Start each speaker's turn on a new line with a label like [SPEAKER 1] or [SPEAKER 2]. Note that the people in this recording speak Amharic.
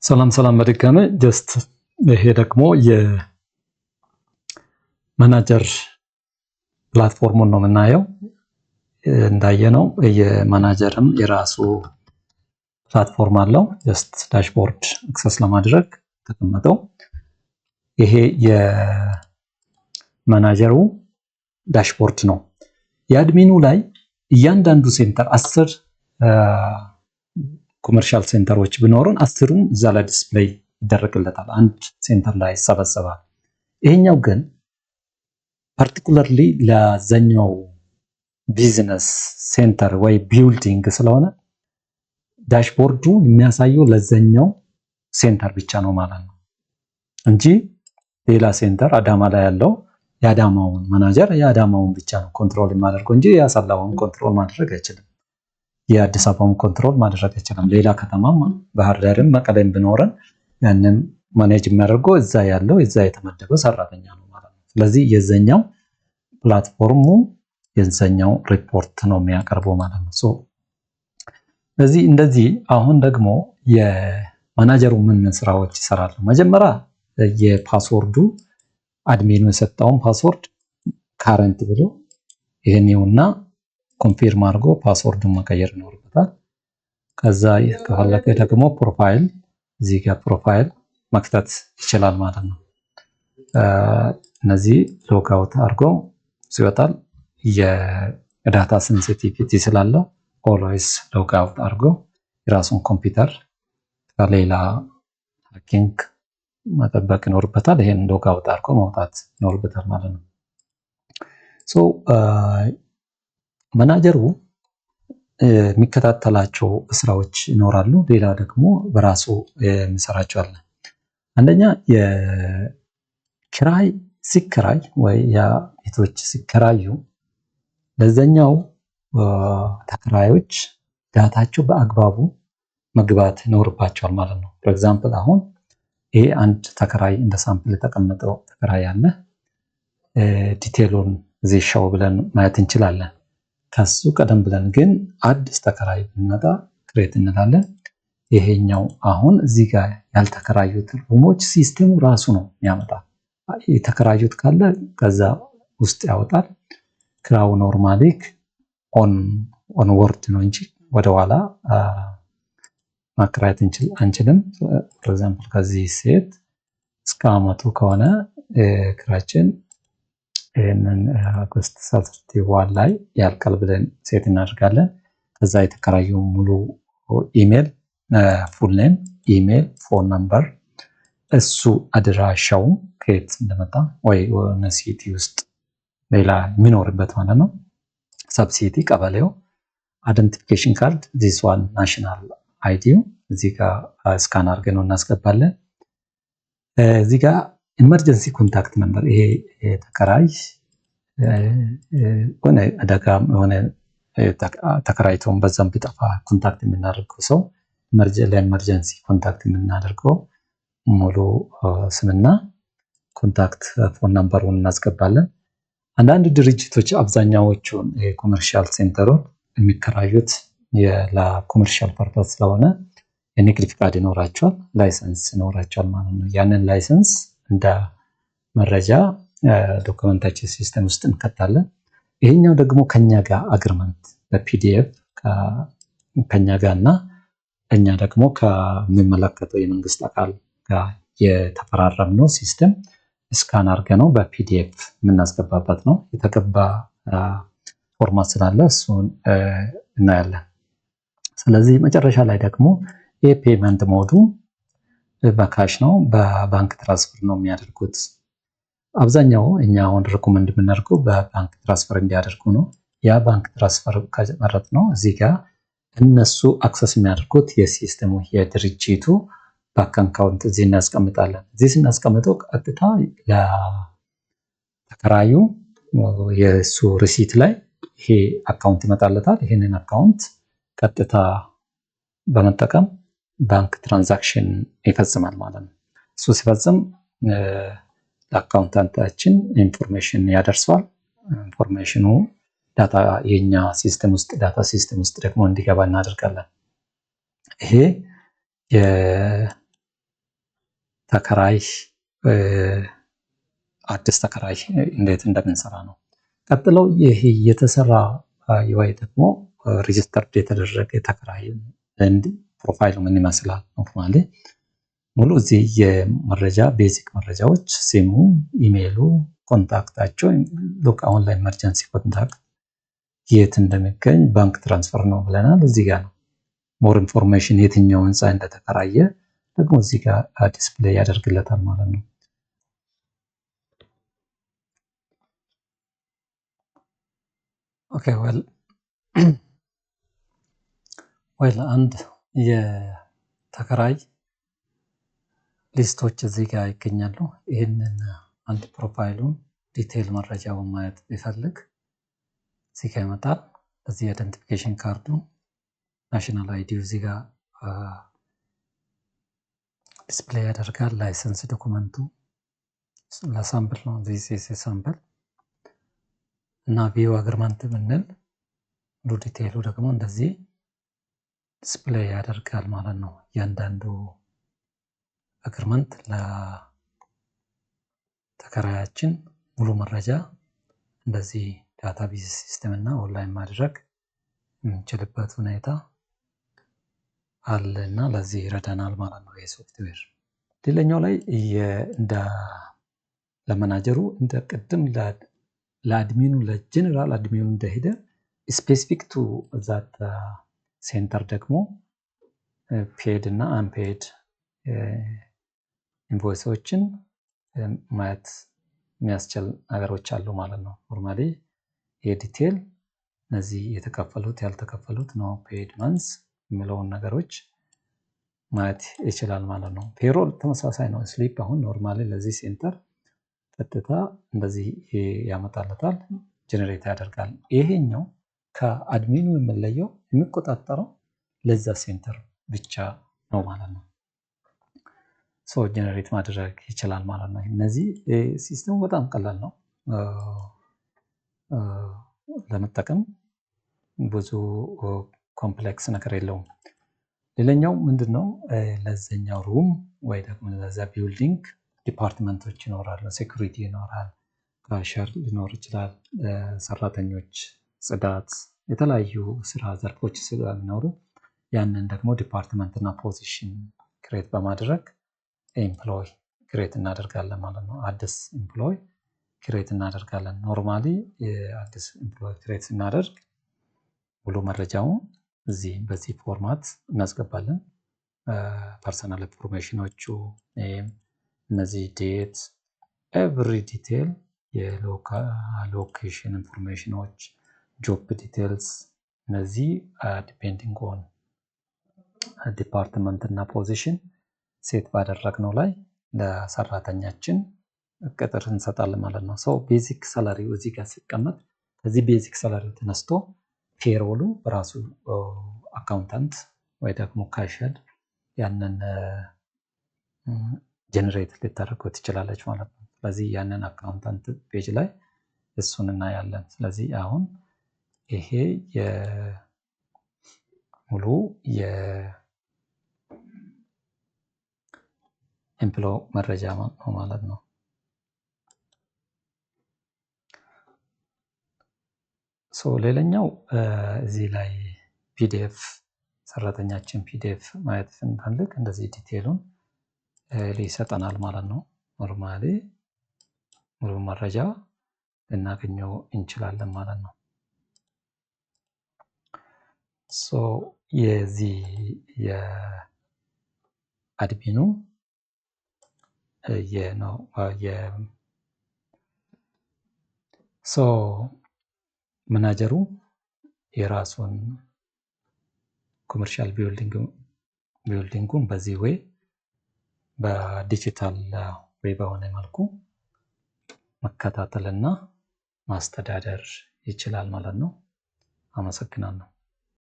[SPEAKER 1] ሰላም በድጋሚ ጀስት ይሄ ደግሞ የማናጀር ፕላትፎርሙን ነው የምናየው። እንዳየነው የማናጀርም የራሱ ፕላትፎርም አለው። ጀስት ዳሽቦርድ አክሰስ ለማድረግ ተቀመጠው። ይሄ የማናጀሩ ዳሽቦርድ ነው። የአድሚኑ ላይ እያንዳንዱ ሴንተር 10 ኮመርሻል ሴንተሮች ቢኖሩን 10ሩም እዛ ላይ ዲስፕሌይ ይደረግለታል። አንድ ሴንተር ላይ ይሰበሰባል። ይሄኛው ግን ፓርቲኩላርሊ ለዛኛው ቢዝነስ ሴንተር ወይ ቢልዲንግ ስለሆነ ዳሽቦርዱ የሚያሳየው ለዛኛው ሴንተር ብቻ ነው ማለት ነው እንጂ ሌላ ሴንተር አዳማ ላይ ያለው የአዳማውን ማናጀር የአዳማውን ብቻ ነው ኮንትሮል የሚያደርገው እንጂ የአሰላውን ኮንትሮል ማድረግ አይችልም። የአዲስ አበባውን ኮንትሮል ማድረግ አይችልም። ሌላ ከተማም ባህር ዳርም መቀሌም ቢኖረን ያንን ማኔጅ የሚያደርገው እዛ ያለው እዛ የተመደበው ሰራተኛ ነው ማለት ነው። ስለዚህ የዘኛው ፕላትፎርሙ የዘኛው ሪፖርት ነው የሚያቀርበው ማለት ነው። ስለዚህ እንደዚህ አሁን ደግሞ የማናጀሩ ምን ስራዎች ይሰራሉ? መጀመሪያ የፓስወርዱ አድሚኑ የሰጠውን ፓስወርድ ካረንት ብሎ ይሄንውና ኮንፊርም አድርጎ ፓስወርዱን መቀየር ይኖርበታል። ከዛ ከፈለገ ደግሞ ፕሮፋይል እዚህ ጋር ፕሮፋይል መክተት ይችላል ማለት ነው። እነዚህ ሎግ አውት አድርጎ ሲወጣል የዳታ ሴንሲቲቪቲ ስላለው ኦልዌይስ ሎግ አውት አድርጎ የራሱን ኮምፒውተር ከሌላ ሃኪንግ መጠበቅ ይኖርበታል። ይሄን ሎግ አውት አድርጎ መውጣት ይኖርበታል ማለት ነው። ማናጀሩ የሚከታተላቸው ስራዎች ይኖራሉ። ሌላ ደግሞ በራሱ የሚሰራቸው አለ። አንደኛ የኪራይ ሲከራይ ወይ ቤቶች ሲከራዩ ለዛኛው ተከራዮች ዳታቸው በአግባቡ መግባት ይኖርባቸዋል ማለት ነው። ፎር ኤግዛምፕል አሁን ይሄ አንድ ተከራይ እንደ ሳምፕል የተቀመጠው ተከራይ አለ። ዲቴሉን እዚህ ሻው ብለን ማየት እንችላለን። ከሱ ቀደም ብለን ግን አዲስ ተከራይ ብንመጣ ክሬት እንላለን። ይሄኛው አሁን እዚህ ጋር ያልተከራዩት ሩሞች ሲስተሙ ራሱ ነው የሚያመጣ። የተከራዩት ካለ ከዛ ውስጥ ያወጣል። ክራው ኖርማሊ ኦን ወርድ ነው እንጂ ወደኋላ ማከራየት አንችልም። ፎር ኤግዛምፕል ከዚህ ሴት እስከ አመቱ ከሆነ ክራችን ይህንን አጎስት 31 ላይ ያልቃል ብለን ሴት እናደርጋለን። ከዛ የተከራዩ ሙሉ ኢሜል፣ ፉል ኔም፣ ኢሜል፣ ፎን ነምበር እሱ አድራሻው ከየት እንደመጣ ወይ ወነ ሲቲ ውስጥ ሌላ የሚኖርበት ማለት ነው። ሰብሲቲ ቀበሌው፣ አይደንቲፊኬሽን ካርድ ዚስ ዋን ናሽናል አይዲው እዚህ ጋር ስካን አድርገን ነው እናስገባለን። እዚህ ጋር ኢመርጀንሲ ኮንታክት ነምበር ይሄ ተከራይ ሆነ አደጋ ሆነ ተከራይቶን በዛም ቢጠፋ ኮንታክት የምናደርገው ሰው ለኢመርጀንሲ ኮንታክት የምናደርገው ሙሉ ስምና ኮንታክት ፎን ነምበሩን እናስገባለን። አንዳንድ ድርጅቶች አብዛኛዎቹን የኮመርሻል ሴንተሮች የሚከራዩት ለኮመርሻል ፐርፐስ ስለሆነ የንግድ ፍቃድ ይኖራቸዋል፣ ላይሰንስ ይኖራቸዋል ማለት ነው። ያንን ላይሰንስ እንደ መረጃ ዶክመንታችን ሲስተም ውስጥ እንከታለን። ይሄኛው ደግሞ ከኛ ጋር አግሪመንት በፒዲኤፍ ከኛ ጋር እና እኛ ደግሞ ከሚመለከተው የመንግስት አካል ጋር የተፈራረምነው ሲስተም ስካን አድርገነው በፒዲኤፍ የምናስገባበት ነው። የተገባ ፎርማት ስላለ እሱን እናያለን። ስለዚህ መጨረሻ ላይ ደግሞ የፔመንት ሞዱ በካሽ ነው፣ በባንክ ትራንስፈር ነው የሚያደርጉት። አብዛኛው እኛ አሁን ሪኮመንድ የምናደርገው በባንክ ትራንስፈር እንዲያደርጉ ነው። ያ ባንክ ትራንስፈር ከመረጥ ነው እዚህ ጋር እነሱ አክሰስ የሚያደርጉት የሲስተሙ የድርጅቱ ባንክ አካውንት እዚህ እናስቀምጣለን። እዚህ ስናስቀምጠው ቀጥታ ለተከራዩ የሱ ሪሲት ላይ ይሄ አካውንት ይመጣለታል። ይሄንን አካውንት ቀጥታ በመጠቀም ባንክ ትራንዛክሽን ይፈጽማል ማለት ነው። እሱ ሲፈጽም ለአካውንታንታችን ኢንፎርሜሽን ያደርሰዋል። ኢንፎርሜሽኑ ዳታ የኛ ሲስተም ውስጥ ዳታ ሲስተም ውስጥ ደግሞ እንዲገባ እናደርጋለን። ይሄ ተከራይ አዲስ ተከራይ እንዴት እንደምንሰራ ነው። ቀጥለው ይህ የተሰራ ወይ ደግሞ ሬጅስተርድ የተደረገ ተከራይ ዘንድ ፕሮፋይሉ ምን ይመስላል ኖርማሊ ሙሉ እዚህ የመረጃ ቤዚክ መረጃዎች ስሙ፣ ኢሜይሉ፣ ኮንታክታቸው ሉክ አሁን ላይ ኢመርጀንሲ ኮንታክት የት እንደሚገኝ ባንክ ትራንስፈር ነው ብለናል። እዚህ ጋር ነው ሞር ኢንፎርሜሽን የትኛው ህንፃ እንደተከራየ ደግሞ እዚህ ጋር ዲስፕሌይ ያደርግለታል ማለት ነው። ኦኬ ዌል አንድ የተከራይ ሊስቶች እዚህ ጋር ይገኛሉ። ይህንን አንድ ፕሮፋይሉን ዲቴይል መረጃውን ማየት ቢፈልግ እዚህ ጋር ይመጣል። እዚህ አይደንቲፊኬሽን ካርዱ ናሽናል አይዲ እዚህ ጋር ዲስፕሌይ ያደርጋል። ላይሰንስ ዶኩመንቱ ለሳምፕል ነው። ዚስ ሳምፕል እና ቪው አግሪመንት ብንል ሙሉ ዲቴይሉ ደግሞ እንደዚህ ዲስፕሌይ ያደርጋል ማለት ነው። እያንዳንዱ አግሪመንት ለተከራያችን ሙሉ መረጃ እንደዚህ ዳታቤዝ ሲስተም እና ኦንላይን ማድረግ የምንችልበት ሁኔታ አለ እና ለዚህ ይረዳናል ማለት ነው የሶፍትዌር። ሌላኛው ላይ እንደ ለመናጀሩ እንደ ቅድም ለአድሚኑ ለጀነራል አድሚኑ እንደሄደ ስፔሲፊክ ቱ ዛት ሴንተር ደግሞ ፔድ እና አንፔድ ኢንቮይሶችን ማየት የሚያስችል ነገሮች አሉ ማለት ነው። ኖርማሊ የዲቴል እነዚህ የተከፈሉት ያልተከፈሉት ነው ፔድ መንስ የሚለውን ነገሮች ማየት ይችላል ማለት ነው። ፔሮል ተመሳሳይ ነው። ስሊፕ አሁን ኖርማሊ ለዚህ ሴንተር ቀጥታ እንደዚህ ያመጣለታል፣ ጀነሬት ያደርጋል። ይሄኛው ከአድሚኑ የሚለየው የሚቆጣጠረው ለዛ ሴንተር ብቻ ነው ማለት ነው። ሶ ጀነሬት ማድረግ ይችላል ማለት ነው። እነዚህ ሲስተሙ በጣም ቀላል ነው ለመጠቀም ብዙ ኮምፕሌክስ ነገር የለውም። ሌላኛው ምንድነው ለዛኛው ሩም ወይ ደግሞ ለዛ ቢልዲንግ ዲፓርትመንቶች ይኖራሉ። ሴኩሪቲ ይኖራል፣ ካሸር ሊኖር ይችላል፣ ሰራተኞች፣ ጽዳት፣ የተለያዩ ስራ ዘርፎች ስለሚኖሩ ያንን ደግሞ ዲፓርትመንት እና ፖዚሽን ክሬት በማድረግ ኤምፕሎይ ክሬት እናደርጋለን ማለት ነው። አዲስ ኤምፕሎይ ክሬት እናደርጋለን። ኖርማሊ አዲስ ኤምፕሎይ ክሬት ስናደርግ ሙሉ መረጃውን እዚህ በዚህ ፎርማት እናስገባለን። ፐርሰናል ኢንፎርሜሽኖቹ፣ እነዚህ ዴት፣ ኤቭሪ ዲቴል፣ የሎኬሽን ኢንፎርሜሽኖች፣ ጆብ ዲቴልስ እነዚህ ዲፔንዲንግ ኦን ዲፓርትመንት እና ፖዚሽን ሴት ባደረግነው ላይ ለሰራተኛችን ቅጥር እንሰጣለን ማለት ነው። ሰው ቤዚክ ሳላሪው እዚህ ጋር ሲቀመጥ ከዚህ ቤዚክ ሳላሪ ተነስቶ ፔሮሉ ራሱ አካውንታንት ወይ ደግሞ ካሸር ያንን ጀነሬት ልታደርገው ትችላለች ማለት ነው። ስለዚህ ያንን አካውንታንት ፔጅ ላይ እሱን እናያለን። ስለዚህ አሁን ይሄ ሙሉ የኤምፕሎይ መረጃ ነው ማለት ነው። ሌላኛው እዚህ ላይ ፒዲኤፍ ሰራተኛችን ፒዲኤፍ ማየት ስንፈልግ እንደዚህ ዲቴሉን ሊሰጠናል ማለት ነው። ኖርማሊ ሙሉ መረጃ ልናገኘው እንችላለን ማለት ነው። የዚህ የአድሚኑ መናጀሩ የራሱን ኮመርሻል ቢልዲንጉን በዚህ ወይ በዲጂታል ወይ በሆነ መልኩ መከታተልና ማስተዳደር ይችላል ማለት ነው። አመሰግናለሁ።